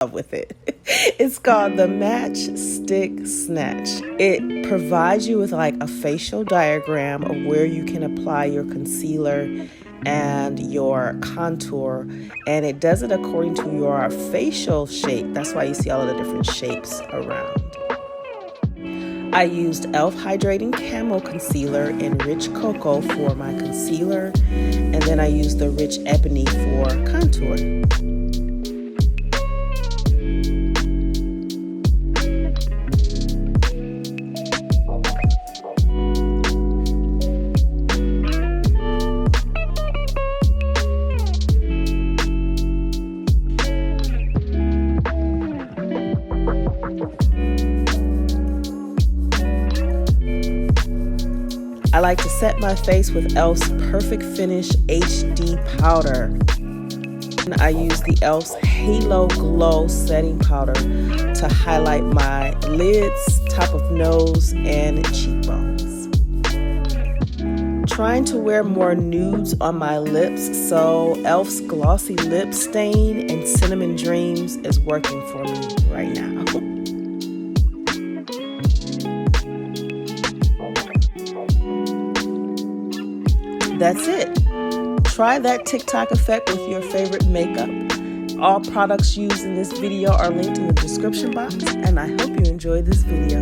with it. It's called the Match Stick Snatch. It provides you with like a facial diagram of where you can apply your concealer and your contour, and it does it according to your facial shape. That's why you see all of the different shapes around. I used e.l.f. Hydrating Camo Concealer in Rich Cocoa for my concealer, and then I used the Rich Ebony for contour. I like to set my face with e.l.f.'s Perfect Finish HD powder. And I use the e.l.f.'s Halo Glow setting powder to highlight my lids, top of nose, and cheekbones. Trying to wear more nudes on my lips, so e.l.f.'s Glossy Lip Stain and Cinnamon Dreams is working for me right now. That's it. Try that TikTok effect with your favorite makeup. All products used in this video are linked in the description box, and I hope you enjoyed this video.